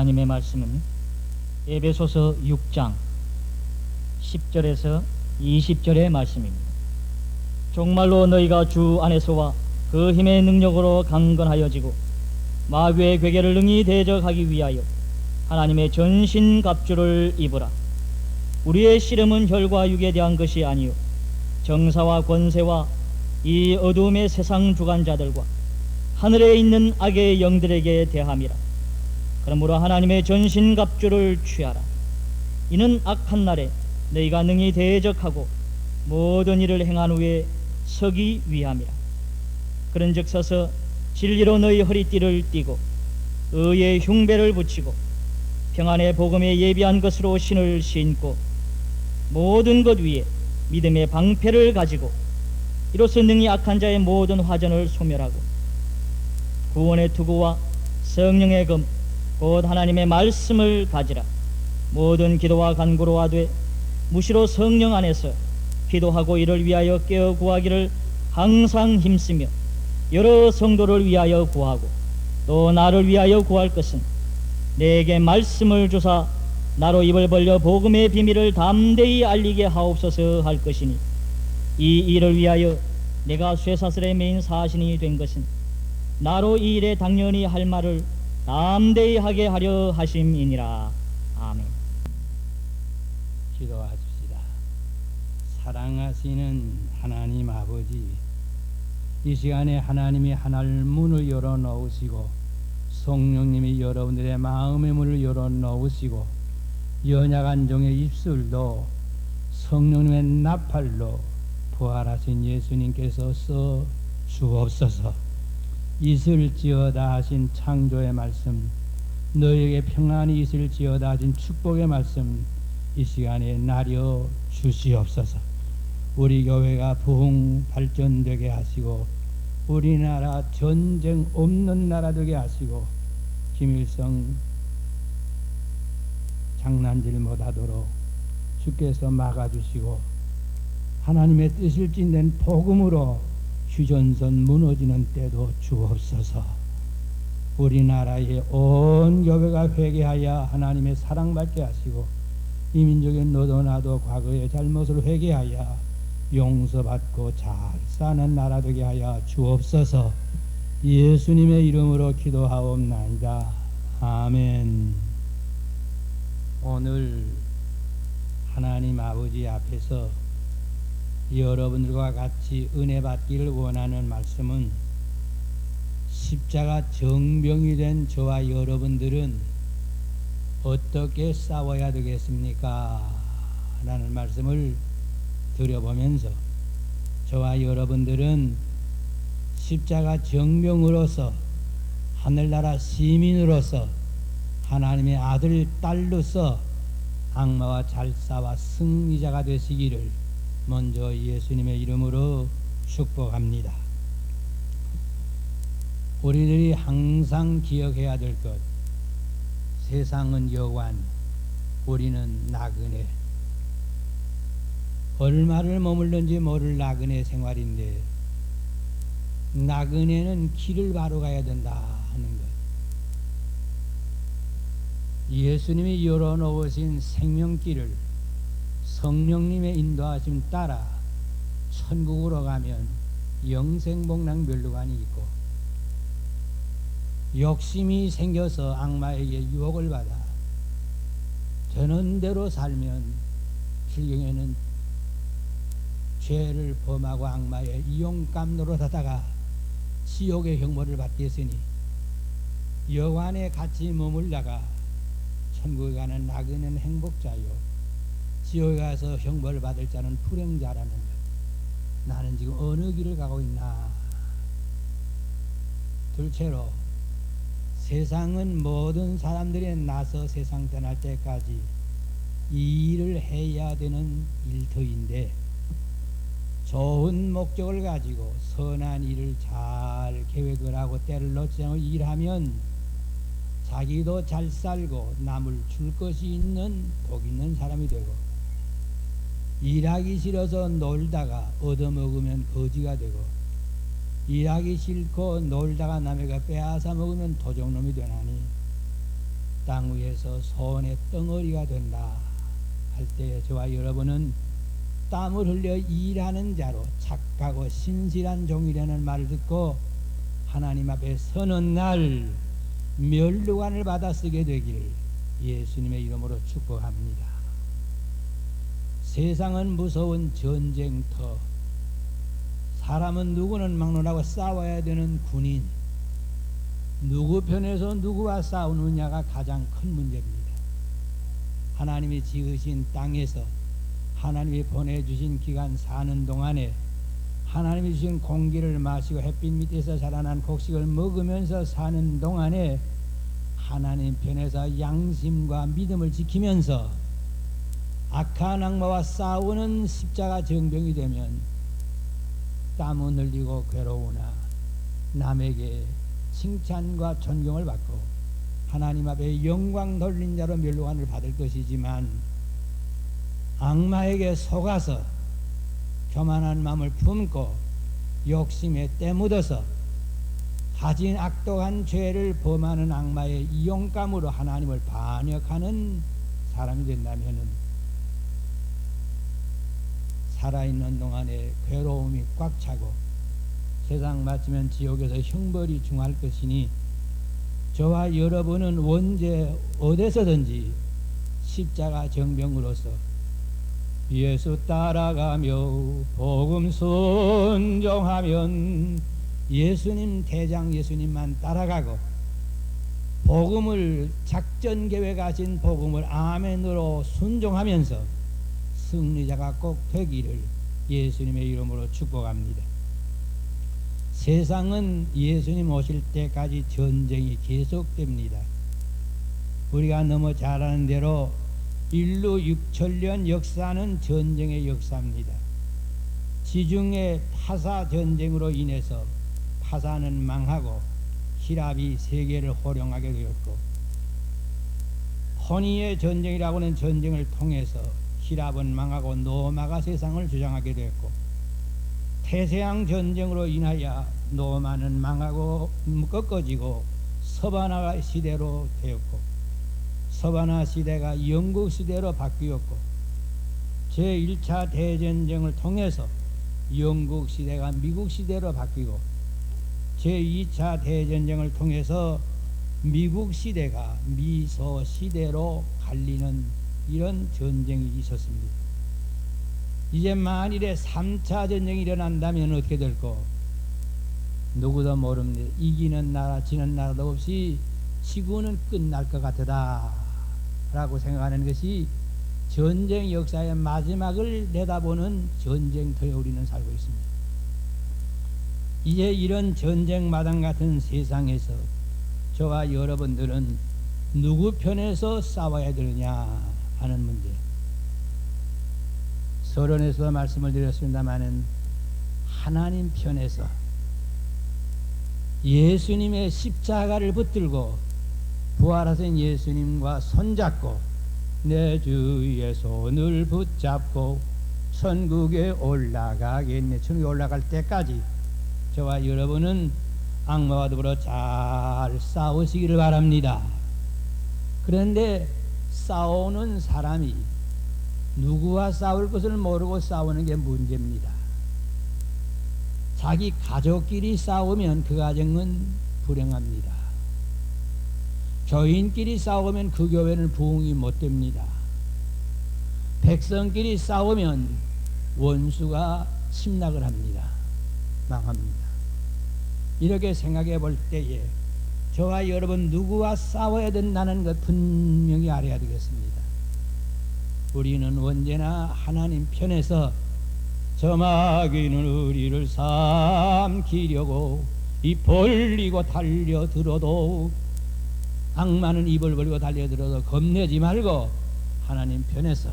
하나님의 말씀은 에베소서 6장 10절에서 20절의 말씀입니다. 정말로 너희가 주 안에서와 그 힘의 능력으로 강건하여지고 마귀의 괴계를 능히 대적하기 위하여 하나님의 전신갑주를 입으라. 우리의 씨름은 혈과 육에 대한 것이 아니요 정사와 권세와 이 어두움의 세상 주관자들과 하늘에 있는 악의 영들에게 대함이라. 그러므로 하나님의 전신갑주를 취하라. 이는 악한 날에 너희가 능히 대적하고 모든 일을 행한 후에 서기 위함이라. 그런즉 서서 진리로 너희 허리띠를 띠고 의의 흉배를 붙이고 평안의 복음에 예비한 것으로 신을 신고 모든 것 위에 믿음의 방패를 가지고 이로써 능히 악한 자의 모든 화전을 소멸하고 구원의 투구와 성령의 검 곧 하나님의 말씀을 가지라. 모든 기도와 간구로 하되 무시로 성령 안에서 기도하고 이를 위하여 깨어 구하기를 항상 힘쓰며 여러 성도를 위하여 구하고 또 나를 위하여 구할 것은 내게 말씀을 주사 나로 입을 벌려 복음의 비밀을 담대히 알리게 하옵소서 할 것이니 이 일을 위하여 내가 쇠사슬에 매인 사신이 된 것은 나로 이 일에 당연히 할 말을 담대히 하게 하려 하심이니라. 아멘. 기도하십시다. 사랑하시는 하나님 아버지, 이 시간에 하나님이 하늘 문을 열어 놓으시고 성령님이 여러분들의 마음의 문을 열어 놓으시고 연약한 종의 입술도 성령님의 나팔로 부활하신 예수님께서 써 주옵소서. 있을지어다 하신 창조의 말씀, 너에게 평안이 있을지어다 하신 축복의 말씀 이 시간에 나려 주시옵소서. 우리 교회가 부흥 발전되게 하시고 우리나라 전쟁 없는 나라 되게 하시고 김일성 장난질 못하도록 주께서 막아주시고 하나님의 뜻을 찐된 복음으로 휴전선 무너지는 때도 주옵소서. 우리나라의 온 교회가 회개하여 하나님의 사랑받게 하시고 이 민족의 너도 나도 과거의 잘못을 회개하여 용서받고 잘 사는 나라 되게 하여 주옵소서. 예수님의 이름으로 기도하옵나이다. 아멘. 오늘 하나님 아버지 앞에서 여러분들과 같이 은혜 받기를 원하는 말씀은 십자가 정병이 된 저와 여러분들은 어떻게 싸워야 되겠습니까? 라는 말씀을 드려보면서 저와 여러분들은 십자가 정병으로서 하늘나라 시민으로서 하나님의 아들 딸로서 악마와 잘 싸워 승리자가 되시기를 먼저 예수님의 이름으로 축복합니다. 우리들이 항상 기억해야 될 것, 세상은 여관, 우리는 나그네. 얼마를 머물는지 모를 나그네 생활인데 나그네는 길을 바로 가야 된다 하는 것. 예수님이 열어놓으신 생명길을 성령님의 인도하심 따라 천국으로 가면 영생복락 멸류관이 있고 욕심이 생겨서 악마에게 유혹을 받아 되는 대로 살면 필경에는 죄를 범하고 악마의 이용감 노릇하다가 지옥의 형벌을 받겠으니 여관에 같이 머물다가 천국에 가는 나그네는 행복자요 지옥에 가서 형벌을 받을 자는 불행자라는 것. 나는 지금 어느 길을 가고 있나. 둘째로 세상은 모든 사람들이 나서 세상 떠날 때까지 이 일을 해야 되는 일터인데 좋은 목적을 가지고 선한 일을 잘 계획을 하고 때를 놓지 않고 일하면 자기도 잘 살고 남을 줄 것이 있는 복 있는 사람이 되고 일하기 싫어서 놀다가 얻어먹으면 거지가 되고 일하기 싫고 놀다가 남에게 빼앗아 먹으면 도적놈이 되나니 땅 위에서 손의 덩어리가 된다 할 때 저와 여러분은 땀을 흘려 일하는 자로 착하고 신실한 종이라는 말을 듣고 하나님 앞에 서는 날 멸류관을 받아 쓰게 되기를 예수님의 이름으로 축복합니다. 세상은 무서운 전쟁터, 사람은 누구는 막론하고 싸워야 되는 군인, 누구 편에서 누구와 싸우느냐가 가장 큰 문제입니다. 하나님이 지으신 땅에서 하나님이 보내주신 기간 사는 동안에 하나님이 주신 공기를 마시고 햇빛 밑에서 자라난 곡식을 먹으면서 사는 동안에 하나님 편에서 양심과 믿음을 지키면서 악한 악마와 싸우는 십자가 정병이 되면 땀은 흘리고 괴로우나 남에게 칭찬과 존경을 받고 하나님 앞에 영광 돌린 자로 멸류관을 받을 것이지만 악마에게 속아서 교만한 마음을 품고 욕심에 때묻어서 가진 악독한 죄를 범하는 악마의 이용감으로 하나님을 반역하는 사람이 된다면은 살아있는 동안에 괴로움이 꽉 차고 세상 마치면 지옥에서 형벌이 중할 것이니 저와 여러분은 언제 어디서든지 십자가 정병으로서 예수 따라가며 복음 순종하면 예수님 대장 예수님만 따라가고 복음을 작전 계획하신 복음을 아멘으로 순종하면서 승리자가 꼭 되기를 예수님의 이름으로 축복합니다. 세상은 예수님 오실 때까지 전쟁이 계속됩니다. 우리가 너무 잘 아는 대로 인류 6천년 역사는 전쟁의 역사입니다. 지중해 파사 전쟁으로 인해서 파사는 망하고 히랍이 세계를 호령하게 되었고, 호니의 전쟁이라고 하는 전쟁을 통해서 히랍은 망하고 노마가 세상을 주장하게 되었고, 태세양 전쟁으로 인하여 노마는 망하고 꺾어지고 서바나 시대로 되었고, 서바나 시대가 영국 시대로 바뀌었고, 제1차 대전쟁을 통해서 영국 시대가 미국 시대로 바뀌고, 제2차 대전쟁을 통해서 미국 시대가 미소 시대로 갈리는 이런 전쟁이 있었습니다. 이제 만일에 3차 전쟁이 일어난다면 어떻게 될까? 누구도 모릅니다. 이기는 나라 지는 나라도 없이 지구는 끝날 것 같다 라고 생각하는 것이 전쟁 역사의 마지막을 내다보는 전쟁터에 우리는 살고 있습니다. 이제 이런 전쟁 마당 같은 세상에서 저와 여러분들은 누구 편에서 싸워야 되느냐 하는 문제, 서론에서도 말씀을 드렸습니다마는 하나님 편에서 예수님의 십자가를 붙들고 부활하신 예수님과 손잡고 내 주의 손을 붙잡고 천국에 올라가겠네. 천국에 올라갈 때까지 저와 여러분은 악마와 더불어 잘 싸우시기를 바랍니다. 그런데 싸우는 사람이 누구와 싸울 것을 모르고 싸우는 게 문제입니다. 자기 가족끼리 싸우면 그 가정은 불행합니다. 교인끼리 싸우면 그 교회는 부흥이 못 됩니다. 백성끼리 싸우면 원수가 침략을 합니다. 망합니다. 이렇게 생각해 볼 때에 저와 여러분 누구와 싸워야 된다는 것 분명히 알아야 되겠습니다. 우리는 언제나 하나님 편에서 저 마귀는 우리를 삼키려고 입 벌리고 달려들어도, 악마는 입을 벌리고 달려들어도 겁내지 말고 하나님 편에서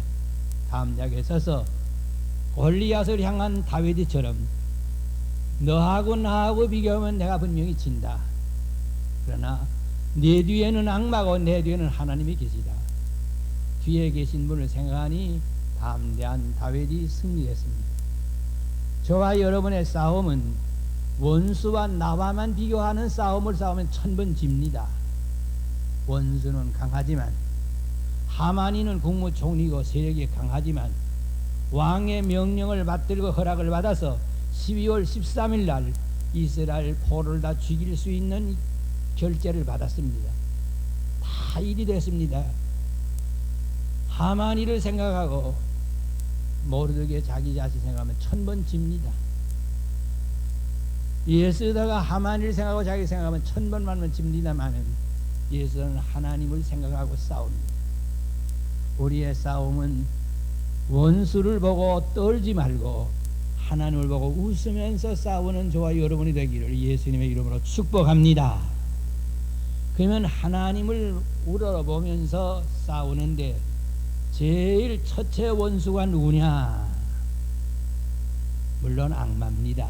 담대하게 서서 골리앗을 향한 다윗이처럼 너하고 나하고 비교하면 내가 분명히 진다. 그러나 내 뒤에는 악마고 내 뒤에는 하나님이 계시다. 뒤에 계신 분을 생각하니 담대한 다윗이 승리했습니다. 저와 여러분의 싸움은 원수와 나와만 비교하는 싸움을 싸우면 천번 집니다. 원수는 강하지만, 하만이는 국무총리고 세력이 강하지만 왕의 명령을 받들고 허락을 받아서 12월 13일 날 이스라엘 포로를 다 죽일 수 있는 결재를 받았습니다. 다 일이 됐습니다. 하만이를 생각하고 모르드게 자기 자신 생각하면 1000번 집니다. 예수다가 하만이를 생각하고 자기 생각하면 1000번만 집니다마는 예수는 하나님을 생각하고 싸웁니다. 우리의 싸움은 원수를 보고 떨지 말고 하나님을 보고 웃으면서 싸우는 저와 여러분이 되기를 예수님의 이름으로 축복합니다. 그러면 하나님을 우러러보면서 싸우는데 제일 첫째 원수가 누구냐? 물론 악마입니다.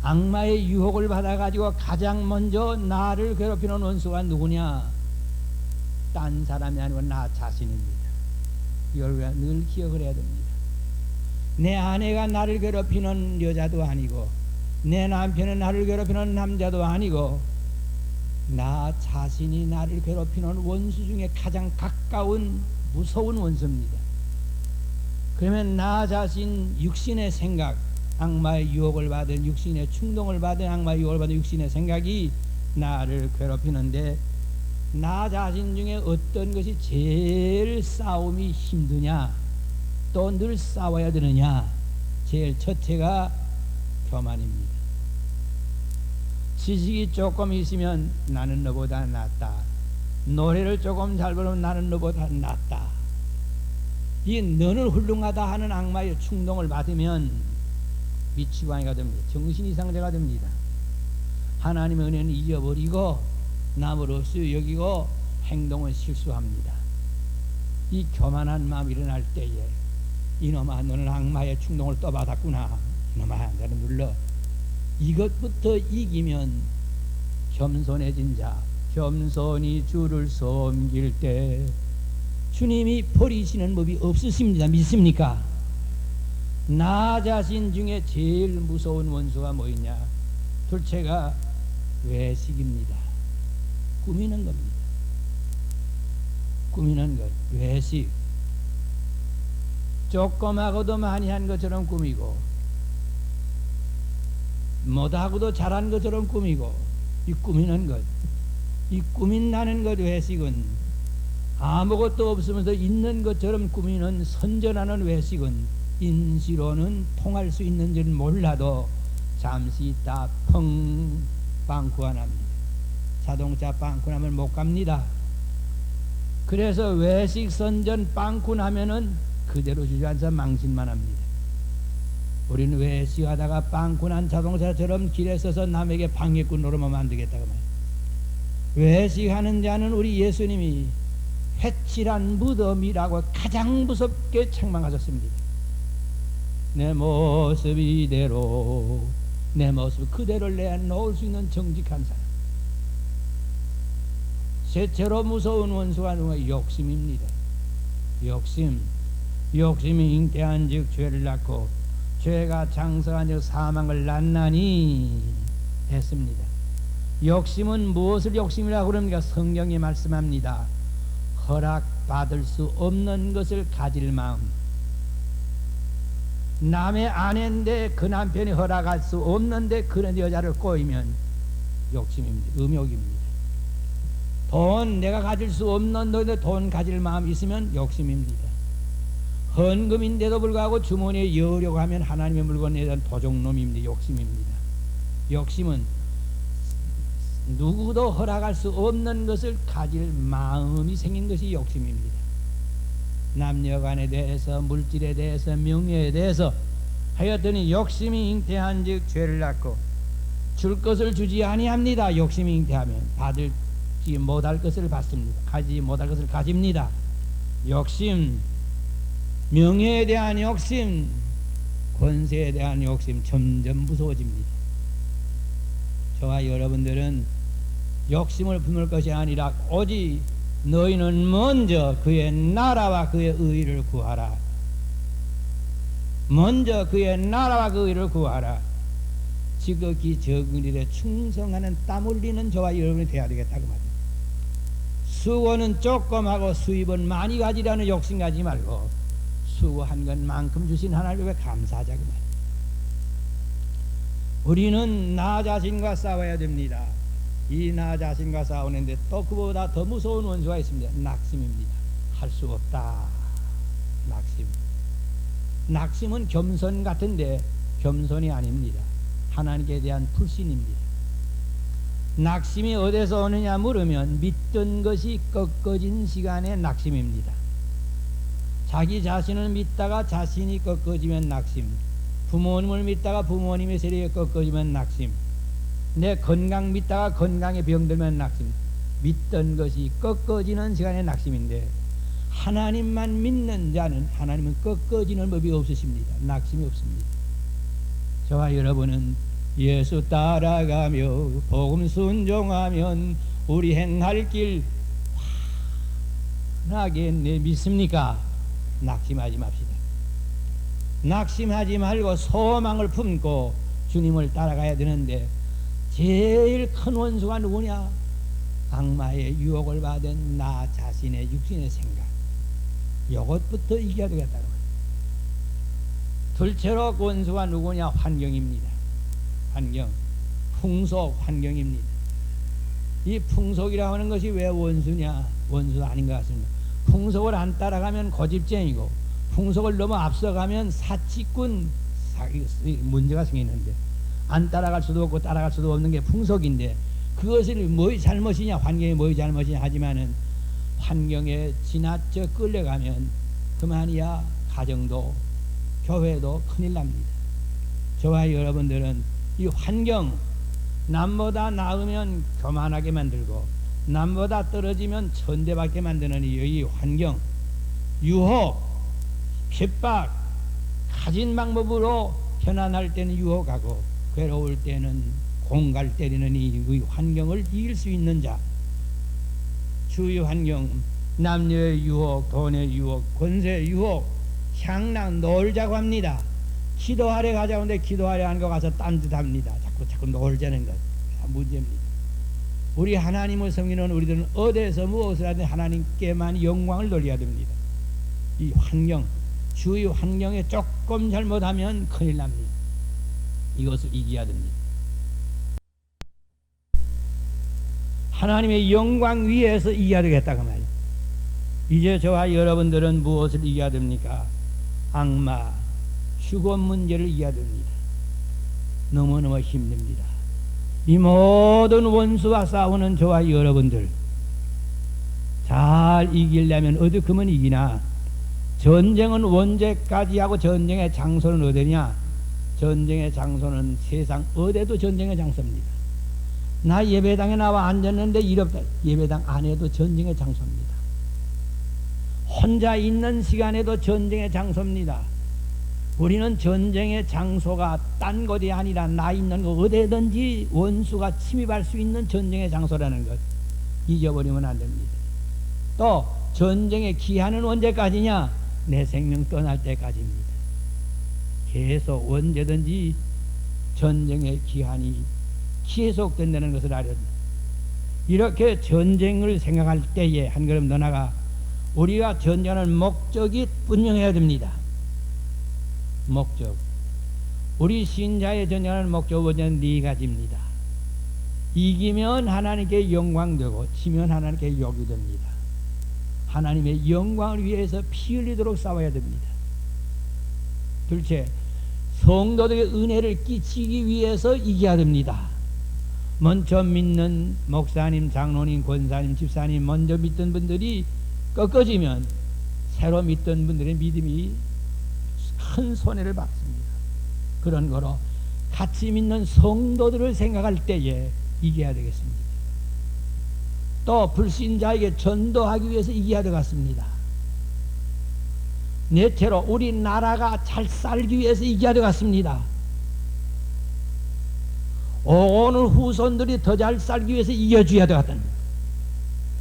악마의 유혹을 받아가지고 가장 먼저 나를 괴롭히는 원수가 누구냐? 딴 사람이 아니고 나 자신입니다. 이걸 우리가 늘 기억을 해야 됩니다. 내 아내가 나를 괴롭히는 여자도 아니고 내 남편은 나를 괴롭히는 남자도 아니고 나 자신이 나를 괴롭히는 원수 중에 가장 가까운 무서운 원수입니다. 그러면 나 자신 육신의 생각, 악마의 유혹을 받은 육신의 충동을 받은 악마의 유혹을 받은 육신의 생각이 나를 괴롭히는데 나 자신 중에 어떤 것이 제일 싸움이 힘드냐, 또 늘 싸워야 되느냐? 제일 첫째가 교만입니다. 지식이 조금 있으면 나는 너보다 낫다. 노래를 조금 잘 부르면 나는 너보다 낫다. 이 너는 훌륭하다 하는 악마의 충동을 받으면 미치광이가 됩니다. 정신 이상자가 됩니다. 하나님의 은혜는 잊어버리고 남을 없이 여기고 행동을 실수합니다. 이 교만한 마음이 일어날 때에 이놈아 너는 악마의 충동을 또 받았구나. 이놈아 너는 눌러. 이것부터 이기면 겸손해진 자, 겸손히 주를 섬길 때 주님이 버리시는 법이 없으십니다. 믿습니까? 나 자신 중에 제일 무서운 원수가 뭐있냐? 둘째가 외식입니다. 꾸미는 겁니다. 꾸미는 것, 외식. 조그마하고도 많이 한 것처럼 꾸미고 못하고도 잘한 것처럼 꾸미고, 이 꾸미는 것, 이 꾸민다는 것 외식은 아무것도 없으면서 있는 것처럼 꾸미는 선전하는 외식은 인시로는 통할 수 있는 줄 몰라도 잠시 있다 펑 빵꾸 안 합니다. 자동차 빵꾸 나면 못 갑니다. 그래서 외식 선전 빵꾸 나면은 그대로 주저앉아 망신만 합니다. 우리는 외식하다가 빵꾸 난 자동차처럼 길에 서서 남에게 방해꾼 노릇하면 안 되겠다고 말이에요. 외식하는 자는 우리 예수님이 회칠한 무덤이라고 가장 무섭게 책망하셨습니다. 내 모습 이대로, 내 모습 그대로를 내놓을 수 있는 정직한 사람. 셋째로 무서운 원수가 누가 욕심입니다. 욕심이 잉태한 즉 죄를 낳고 죄가 장성한 즉 사망을 낳나니 했습니다. 욕심은 무엇을 욕심이라고 그럽니까? 성경이 말씀합니다. 허락받을 수 없는 것을 가질 마음. 남의 아내인데 그 남편이 허락할 수 없는데 그런 여자를 꼬이면 욕심입니다. 음욕입니다. 돈 내가 가질 수 없는 너인데 돈 가질 마음 있으면 욕심입니다. 헌금인데도 불구하고 주머니에 여려고 하면 하나님의 물건에 대한 도적놈입니다. 욕심입니다. 욕심은 누구도 허락할 수 없는 것을 가질 마음이 생긴 것이 욕심입니다. 남녀간에 대해서, 물질에 대해서, 명예에 대해서 하였더니 욕심이 잉태한 즉 죄를 낳고 줄 것을 주지 아니합니다. 욕심이 잉태하면 받을지 못할 것을 받습니다. 가지지 못할 것을 가집니다. 욕심, 명예에 대한 욕심, 권세에 대한 욕심 점점 무서워집니다. 저와 여러분들은 욕심을 품을 것이 아니라 오직 너희는 먼저 그의 나라와 그의 의를 구하라. 먼저 그의 나라와 그 의를 구하라. 지극히 적은 일에 충성하는 땀 흘리는 저와 여러분이 되어야 되겠다고 말입니다. 수고는 조금 하고 수입은 많이 가지라는 욕심 가지 말고 수고한 것만큼 주신 하나님께 감사하자 그 말이에요. 우리는 나 자신과 싸워야 됩니다. 이 나 자신과 싸우는데 또 그보다 더 무서운 원수가 있습니다. 낙심입니다. 할 수 없다. 낙심. 낙심은 겸손 같은데 겸손이 아닙니다. 하나님께 대한 불신입니다. 낙심이 어디서 오느냐 물으면 믿던 것이 꺾어진 시간에 낙심입니다. 자기 자신을 믿다가 자신이 꺾어지면 낙심, 부모님을 믿다가 부모님의 세력이 꺾어지면 낙심, 내 건강 믿다가 건강에 병들면 낙심. 믿던 것이 꺾어지는 시간에 낙심인데 하나님만 믿는 자는 하나님은 꺾어지는 법이 없으십니다. 낙심이 없습니다. 저와 여러분은 예수 따라가며 복음 순종하면 우리 행할 길 환하게 믿습니까? 낙심하지 맙시다. 낙심하지 말고 소망을 품고 주님을 따라가야 되는데 제일 큰 원수가 누구냐? 악마의 유혹을 받은 나 자신의 육신의 생각, 이것부터 이겨야 되겠다고. 둘째로 원수가 누구냐? 환경입니다. 환경, 풍속 환경입니다. 이 풍속이라고 하는 것이 왜 원수냐? 원수도 아닌 것 같습니다. 풍속을 안 따라가면 고집쟁이고 풍속을 너무 앞서가면 사치꾼 문제가 생기는데 안 따라갈 수도 없고 따라갈 수도 없는 게 풍속인데 그것을 뭐의 잘못이냐? 환경이 뭐의 잘못이냐? 하지만은 환경에 지나쳐 끌려가면 그만이야 가정도 교회도 큰일 납니다. 저와 여러분들은 이 환경, 남보다 나으면 교만하게 만들고 남보다 떨어지면 천대받게 만드는 이 환경, 유혹, 핍박, 가진 방법으로 편안할 때는 유혹하고 괴로울 때는 공갈 때리는 이 환경을 이길 수 있는 자, 주위 환경, 남녀의 유혹, 돈의 유혹, 권세의 유혹, 향락 놀자고 합니다. 기도하러 가자는데 기도하려 하는 거 가서 딴짓합니다. 자꾸 놀자는 것 문제입니다. 우리 하나님을 섬기는 우리들은 어디서 무엇을 하든 하나님께만 영광을 돌려야 됩니다. 이 환경, 주위 환경에 조금 잘못하면 큰일 납니다. 이것을 이겨야 됩니다. 하나님의 영광 위에서 이겨야 되겠다고 말이에요. 이제 저와 여러분들은 무엇을 이겨야 됩니까? 악마, 죽음 문제를 이겨야 됩니다. 너무너무 힘듭니다. 이 모든 원수와 싸우는 저와 여러분들 잘 이기려면 어디 그만 이기나? 전쟁은 언제까지 하고 전쟁의 장소는 어디냐? 전쟁의 장소는 세상 어디도 전쟁의 장소입니다. 나 예배당에 나와 앉았는데 이렇다. 예배당 안에도 전쟁의 장소입니다. 혼자 있는 시간에도 전쟁의 장소입니다. 우리는 전쟁의 장소가 딴 곳이 아니라 나 있는 곳 어디든지 원수가 침입할 수 있는 전쟁의 장소라는 것 잊어버리면 안 됩니다. 또 전쟁의 기한은 언제까지냐? 내 생명 떠날 때까지입니다. 계속 언제든지 전쟁의 기한이 계속된다는 것을 알아야 됩니다. 이렇게 전쟁을 생각할 때에 한 걸음 더 나가 우리가 전쟁하는 목적이 분명해야 됩니다. 목적. 우리 신자의 전쟁하는 목적은 네 가지입니다. 이기면 하나님께 영광되고 지면 하나님께 욕이 됩니다. 하나님의 영광을 위해서 피 흘리도록 싸워야 됩니다. 둘째, 성도들에게 은혜를 끼치기 위해서 이겨야 됩니다. 먼저 믿는 목사님, 장로님, 권사님, 집사님 먼저 믿던 분들이 꺾어지면 새로 믿던 분들의 믿음이 큰 손해를 받습니다. 그런 거로 같이 믿는 성도들을 생각할 때에 이겨야 되겠습니다. 또 불신자에게 전도하기 위해서 이겨야 되겠습니다. 넷째로 우리나라가 잘 살기 위해서 이겨야 되겠습니다. 오늘 후손들이 더 잘 살기 위해서 이겨줘야 되겠다.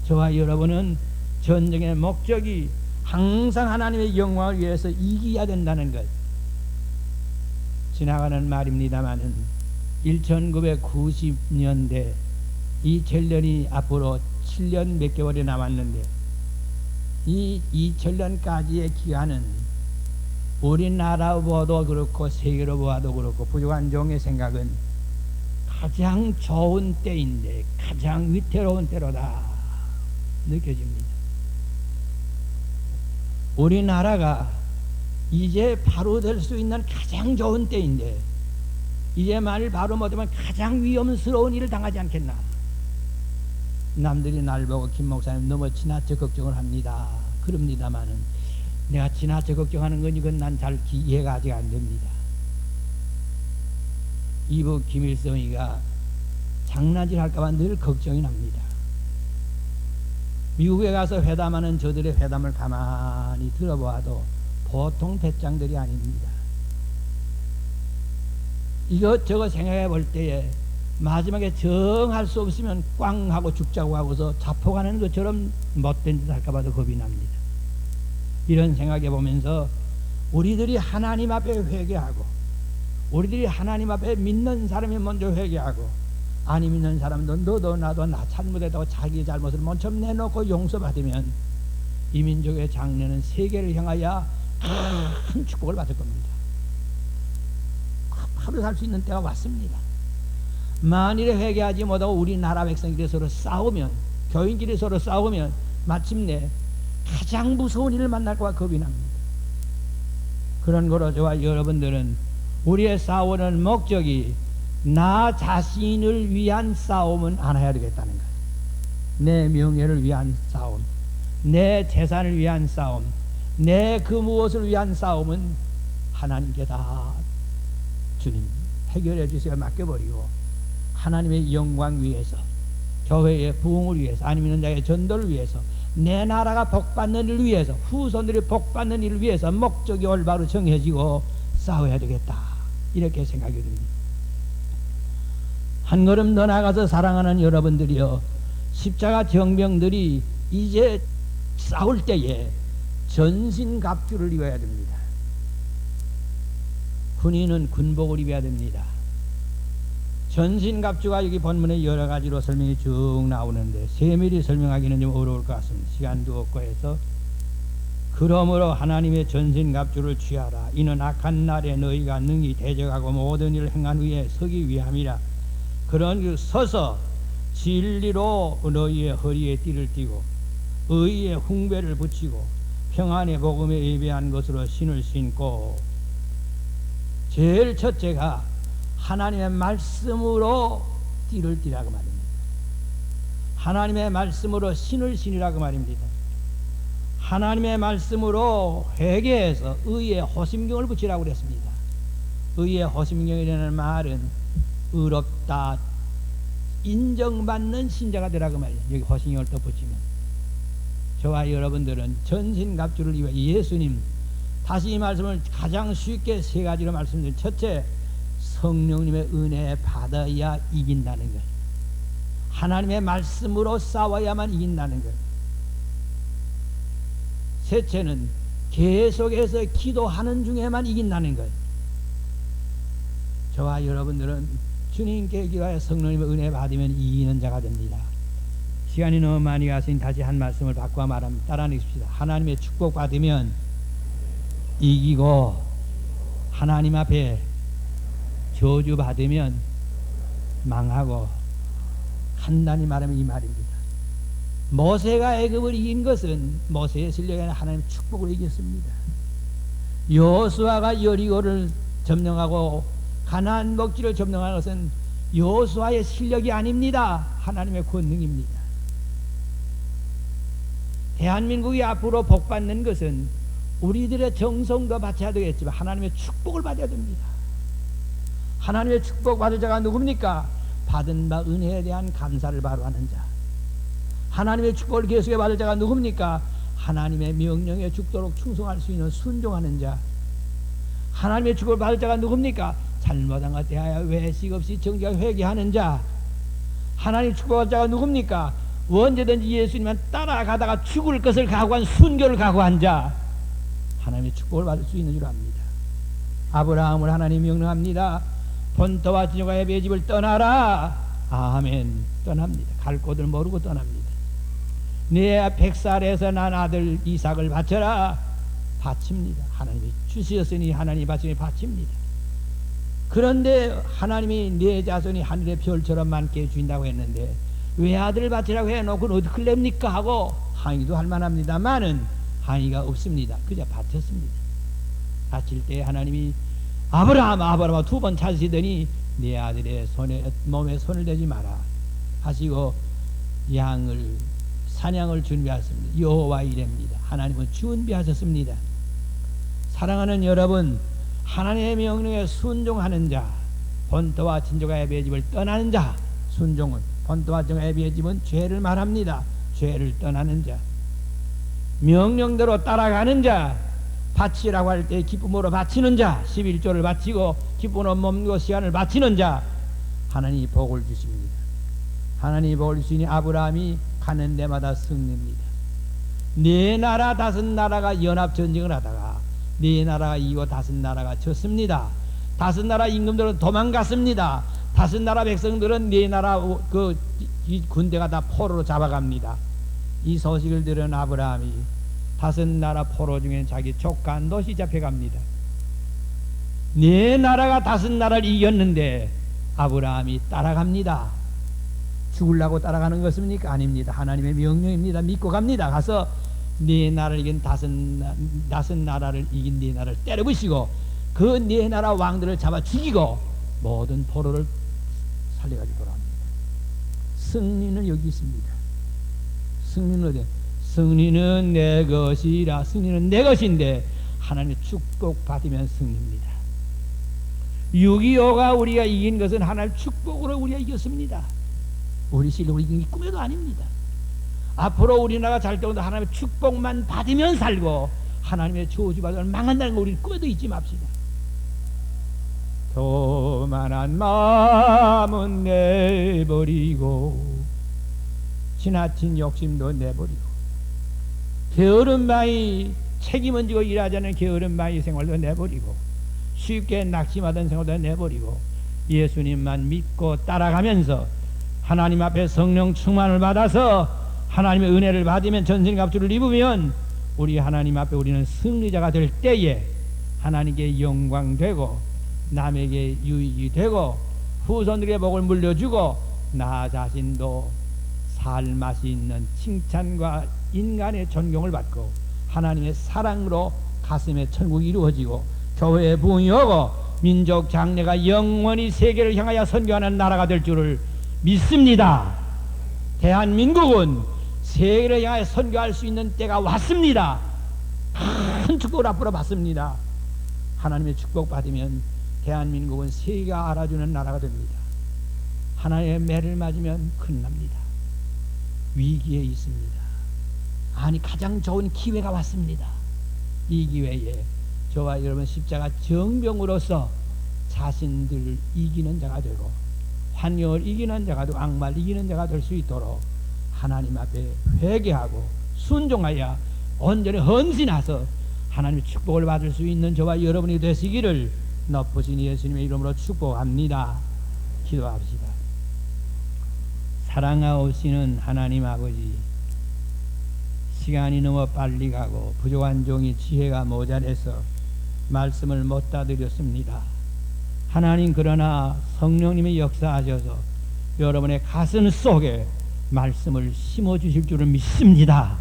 저와 여러분은 전쟁의 목적이 항상 하나님의 영광을 위해서 이겨야 된다는 것. 지나가는 말입니다마는 1990년대 이 젤련이 앞으로 7년 몇 개월이 남았는데 이 2000년까지의 기간은 우리나라 보아도 그렇고 세계로 보아도 그렇고 부족한 종의 생각은 가장 좋은 때인데 가장 위태로운 때로다 느껴집니다. 우리나라가 이제 바로 될 수 있는 가장 좋은 때인데 이제 만일 바로 못하면 가장 위험스러운 일을 당하지 않겠나. 남들이 날 보고 김 목사님 너무 지나쳐 걱정을 합니다 그럽니다마는 내가 지나쳐 걱정하는 건 이건 난 잘 이해가 아직 안 됩니다. 이부 김일성이가 장난질 할까봐 늘 걱정이 납니다. 미국에 가서 회담하는 저들의 회담을 가만히 들어보아도 보통 배짱들이 아닙니다. 이것저것 생각해 볼 때에 마지막에 정할 수 없으면 꽝 하고 죽자고 하고서 자폭하는 것처럼 못된 짓 할까봐도 겁이 납니다. 이런 생각해 보면서 우리들이 하나님 앞에 회개하고 우리들이 하나님 앞에 믿는 사람이 먼저 회개하고 안 믿는 사람도 너도 나도 나 잘못했다고 자기 잘못을 먼저 내놓고 용서받으면 이 민족의 장래는 세계를 향하여 큰 축복을 받을 겁니다. 바로 살 수 있는 때가 왔습니다. 만일에 회개하지 못하고 우리나라 백성끼리 서로 싸우면 교인끼리 서로 싸우면 마침내 가장 무서운 일을 만날까 겁이 납니다. 그런 거로 저와 여러분들은 우리의 싸우는 목적이 나 자신을 위한 싸움은 안 해야 되겠다는 거예요. 내 명예를 위한 싸움, 내 재산을 위한 싸움, 내 그 무엇을 위한 싸움은 하나님께 다 주님 해결해 주세요 맡겨버리고 하나님의 영광 위해서 교회의 부흥을 위해서 아니면 자의 전도를 위해서 내 나라가 복받는 일을 위해서 후손들이 복받는 일을 위해서 목적이 올바로 정해지고 싸워야 되겠다 이렇게 생각이 듭니다. 한 걸음 더 나가서 사랑하는 여러분들이여 십자가 정병들이 이제 싸울 때에 전신갑주를 입어야 됩니다. 군인은 군복을 입어야 됩니다. 전신갑주가 여기 본문에 여러 가지로 설명이 쭉 나오는데 세밀히 설명하기는 좀 어려울 것 같습니다. 시간도 없고 해서 그러므로 하나님의 전신갑주를 취하라. 이는 악한 날에 너희가 능히 대적하고 모든 일을 행한 후에 서기 위함이라. 그런 그 서서 진리로 너희의 허리에 띠를 띠고 의의 훈배를 붙이고 평안의 복음에 예배한 것으로 신을 신고 제일 첫째가 하나님의 말씀으로 띠를 띠라고 말입니다. 하나님의 말씀으로 신을 신이라고 말입니다. 하나님의 말씀으로 회개해서 의의 호심경을 붙이라고 그랬습니다. 의의 호심경이라는 말은 의롭다 인정받는 신자가 되라고 말이에요. 여기 호심경을 또 붙이면 저와 여러분들은 전신갑주를 입어 예수님 다시 이 말씀을 가장 쉽게 세 가지로 말씀드린 첫째 성령님의 은혜 받아야 이긴다는 것 하나님의 말씀으로 싸워야만 이긴다는 것 셋째는 계속해서 기도하는 중에만 이긴다는 것 저와 여러분들은 주님께 기도하여 성령님의 은혜 받으면 이기는 자가 됩니다. 시간이 너무 많이 갔으니 다시 한 말씀을 바꿔 말합니다. 따라하십시다. 하나님의 축복 받으면 이기고 하나님 앞에 저주 받으면 망하고 간단히 말하면 이 말입니다. 모세가 애굽을 이긴 것은 모세의 실력이 아니라 하나님의 축복을 이겼습니다. 여호수아가 여리고를 점령하고 가나안 목지를 점령한 것은 여호수아의 실력이 아닙니다. 하나님의 권능입니다. 대한민국이 앞으로 복받는 것은 우리들의 정성도 바쳐야 되겠지만 하나님의 축복을 받아야 됩니다. 하나님의 축복 받을 자가 누굽니까? 받은 바 은혜에 대한 감사를 바로 하는 자. 하나님의 축복을 계속해 받을 자가 누굽니까? 하나님의 명령에 죽도록 충성할 수 있는 순종하는 자. 하나님의 축복을 받을 자가 누굽니까? 잘못한 것 대하여 외식 없이 정직하게 회개하는 자. 하나님 축복할 자가 누굽니까? 언제든지 예수님만 따라가다가 죽을 것을 각오한 순교를 각오한 자. 하나님의 축복을 받을 수 있는 줄 압니다. 아브라함을 하나님 명령합니다. 본토와 지녀가 예배의 집을 떠나라. 아멘. 떠납니다. 갈 곳을 모르고 떠납니다. 내 100살에서 난 아들 이삭을 바쳐라. 바칩니다. 하나님이 주시었으니 하나님이 바치니 바칩니다. 그런데 하나님이 내 자손이 하늘의 별처럼 많게 해주신다고 했는데 왜 아들을 바치라고 해놓고 어떻게 냅니까 하고 항의도 할 만합니다만은 항의가 없습니다. 그저 바쳤습니다. 바칠 때 하나님이 아브라함아 두 번 찾으시더니 내 아들의 몸에 손을 대지 마라 하시고 사냥을 준비하셨습니다. 여호와 이레입니다. 하나님은 준비하셨습니다. 사랑하는 여러분, 하나님의 명령에 순종하는 자, 본토와 친족과 애비의 집을 떠나는 자, 순종은 본토와 친족과 애비의 집은 죄를 말합니다. 죄를 떠나는 자, 명령대로 따라가는 자, 바치라고 할 때 기쁨으로 바치는 자, 11조를 바치고 기쁨으로 몸과 시간을 바치는 자, 하나님이 복을 주십니다. 하나님이 복을 주시니 아브라함이 가는 데마다 승리입니다. 네 나라 다섯 나라가 연합전쟁을 하다가 네 나라가 이기고 다섯 나라가 졌습니다. 다섯 나라 임금들은 도망갔습니다. 다섯 나라 백성들은 네 나라 이 군대가 다 포로로 잡아갑니다. 이 소식을 들은 아브라함이 다섯 나라 포로 중에 자기 조카 롯이 잡혀갑니다. 네 나라가 다섯 나라를 이겼는데 아브라함이 따라갑니다. 죽으려고 따라가는 것입니까? 아닙니다. 하나님의 명령입니다. 믿고 갑니다. 가서 네 나라를 이긴 다섯 나라를 이긴 네 나라를 때려부시고 그 네 나라 왕들을 잡아 죽이고 모든 포로를 살려가지고 돌아옵니다. 승리는 여기 있습니다. 승리는 어디? 승리는 내 것이라. 승리는 내 것인데 하나님의 축복 받으면 승리입니다. 6.25가 우리가 이긴 것은 하나님의 축복으로 우리가 이겼습니다. 우리 실력으로 이긴 게 꿈에도 아닙니다. 앞으로 우리나라가 잘 때보다 하나님의 축복만 받으면 살고 하나님의 저주받으면 망한다는 거 우리 꿈에도 잊지 맙시다. 교만한 마음은 내버리고 지나친 욕심도 내버리고 게으른 마이 책임은 지고 일하지 않는 게으른 마이 생활도 내버리고 쉽게 낙심하던 생활도 내버리고 예수님만 믿고 따라가면서 하나님 앞에 성령 충만을 받아서 하나님의 은혜를 받으면 전신갑주를 입으면 우리 하나님 앞에 우리는 승리자가 될 때에 하나님께 영광되고 남에게 유익이 되고 후손들에게 복을 물려주고 나 자신도 살 맛이 있는 칭찬과 인간의 존경을 받고 하나님의 사랑으로 가슴에 천국이 이루어지고 교회의 부흥이 오고 민족 장래가 영원히 세계를 향하여 선교하는 나라가 될 줄을 믿습니다. 대한민국은 세계를 향하여 선교할 수 있는 때가 왔습니다. 큰 축복을 앞으로 받습니다. 하나님의 축복 받으면 대한민국은 세계가 알아주는 나라가 됩니다. 하나님의 매를 맞으면 큰일 납니다. 위기에 있습니다. 아니 가장 좋은 기회가 왔습니다. 이 기회에 저와 여러분 십자가 정병으로서 자신들을 이기는 자가 되고 환경을 이기는 자가 되고 악마를 이기는 자가 될 수 있도록 하나님 앞에 회개하고 순종하여 온전히 헌신해서 하나님의 축복을 받을 수 있는 저와 여러분이 되시기를 높으신 예수님의 이름으로 축복합니다. 기도합시다. 사랑하시는 하나님 아버지, 시간이 너무 빨리 가고 부족한 종이 지혜가 모자라서 말씀을 못 다 드렸습니다. 하나님, 그러나 성령님이 역사하셔서 여러분의 가슴 속에 말씀을 심어주실 줄을 믿습니다.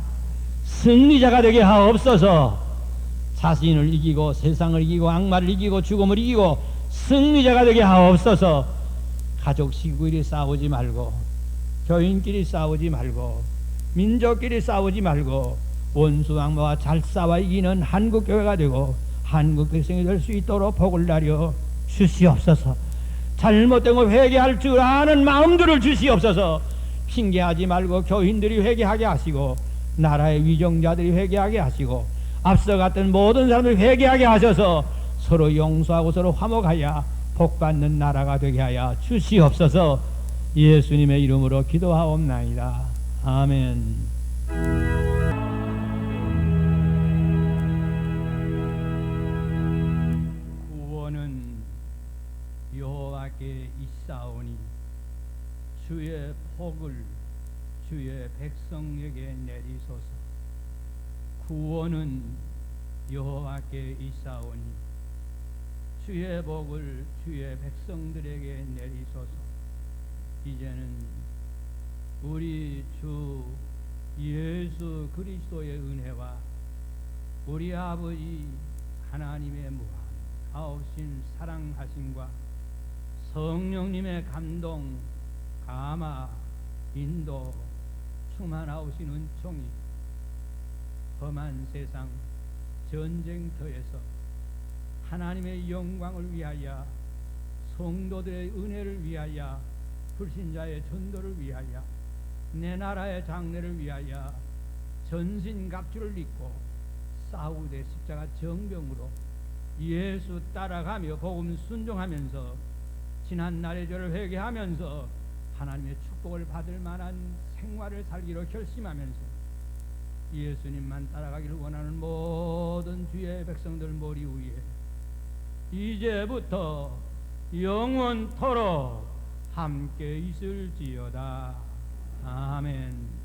승리자가 되게 하옵소서. 자신을 이기고 세상을 이기고 악마를 이기고 죽음을 이기고 승리자가 되게 하옵소서. 가족 식구끼리 싸우지 말고 교인끼리 싸우지 말고 민족끼리 싸우지 말고 원수 악마와 잘 싸워 이기는 한국교회가 되고 한국 백성이 될 수 있도록 복을 내려 주시옵소서. 잘못된 거 회개할 줄 아는 마음들을 주시옵소서. 핑계하지 말고 교인들이 회개하게 하시고 나라의 위정자들이 회개하게 하시고 앞서갔던 모든 사람들이 회개하게 하셔서 서로 용서하고 서로 화목하여 복받는 나라가 되게 하여 주시옵소서. 예수님의 이름으로 기도하옵나이다. 아멘. 구원은 여호와께 있사오니 주의 복을 주의 주의 백성에게 내리소서. 구원은 여호와께 있사오니 주의 복을 주의 백성들에게 내리소서. 이제는 우리 주 예수 그리스도의 은혜와 우리 아버지 하나님의 무한하신 사랑하심과 성령님의 감동, 감화, 인도, 충만하신 은총이 험한 세상 전쟁터에서 하나님의 영광을 위하여, 성도들의 은혜를 위하여, 불신자의 전도를 위하여, 내 나라의 장래를 위하여 전신갑주를 입고 싸우되 십자가 정병으로 예수 따라가며 복음 순종하면서 지난 날의 죄를 회개하면서 하나님의 축복을 받을 만한 생활을 살기로 결심하면서 예수님만 따라가기를 원하는 모든 주의 백성들 머리 위에 이제부터 영원토록 함께 있을지어다. 아멘.